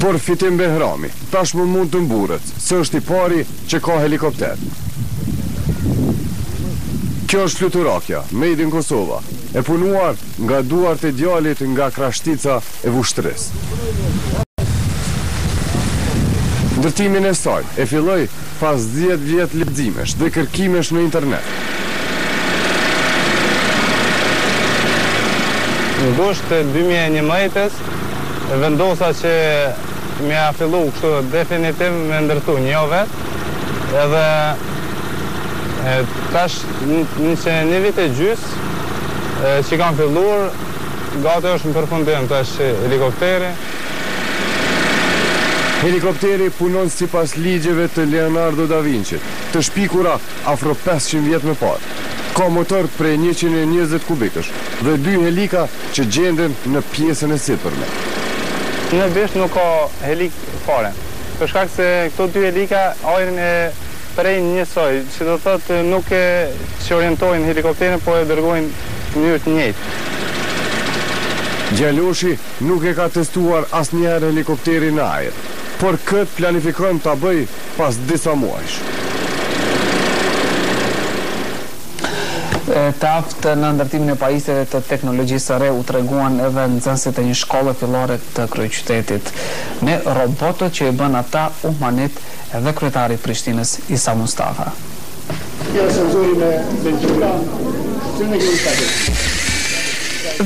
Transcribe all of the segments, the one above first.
Por Fitim Behrami tashmë mund të mburret se është I pari që ka helikopter. Kjo është fluturakja, made in Kosova, e punuar nga duart e djalit nga Krashtica e Vushtris. Ndërtimin e saj e filloi pas 10 vjet leximesh dhe kërkimesh në internet. Në gusht 2011 vendosa që mja fillu kështu definitiv me ndërtu një vet, edhe tash një vit e gjys që kam filluar, gati është në përfundim tash helikopteri. Helikopteri punon sipas ligjeve të Leonardo da Vinci, të shpikura afro 500 vjet më parë. Ka motor prej 120 kubikësh dhe 2 helika që gjenden në pjesën e sipërme. Në bisht nuk ka helik fare, për shkak se këto 2 helika ajrin e prej njësoj, që do thotë nuk e që orientojnë helikopterin, po e dërgojnë në mënyrë të njëjtë. Gjalloshi nuk e ka testuar asnjëherë helikopterin në ajër, por këtë planifikon ta bëj pas disa muajsh. Të aftë në ndërtimin e pajisjeve të teknologjisë së re u treguan edhe nxënësit e një shkolle fillore të kryeqytetit. Me robotët që I bën ata umanit edhe kryetari I Prishtinës Isa Mustafa.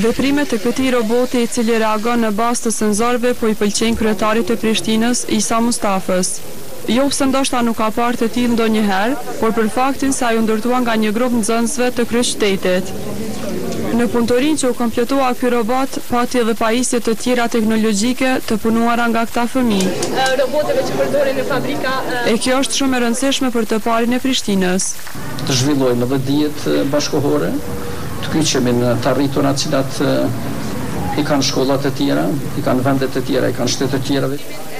Veprimet e këtij roboti I cili reagon në bazë të senzorëve po I pëlqejnë kryetarit të Prishtinës Isa Mustafës. Jo pse ndoshta nuk ka parë të tillë ndonjëherë, por për faktin se ai u ndërtua nga një grup nxënësve të kryeqytetit. Në punëtorinë që u kompletua ky robot, pati edhe pajisje të tjera teknologjike të punuara nga këta fëmijë. Roboteve që përdoren në fabrika. E kjo është shumë e rëndësishme për të parin e Prishtinës. Të zhvillojmë edhe dijet bashkëkohore, të kyçemi në të arritura të cilat I kanë shkollat e tjera, I kanë vendet e tjera, I kanë shtetet e tjera.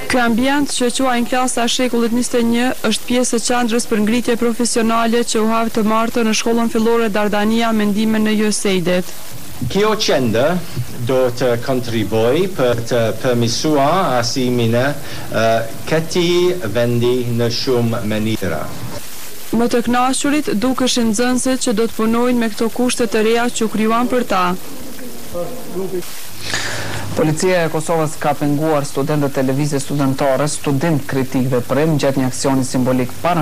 Ky ambient që quajnë klasa e shekullit 21 është pjesë e qendrës për ngritje profesionale që u havë të martë në shkollën fillore Dardania Mendime në USAID-it. Kjo qendër do të kontribuoj për të përmirësuar arsimin e këtij vendi në shumë mënyra. Më të kënaqurit dukeshin nxënësit që do të punojnë me këto kushte të reja që u krijuan për ta. Policia e Kosovës ka penguar studentët e lëvizjes studentare, studim kritik veprim gjatë një aksioni simbolik para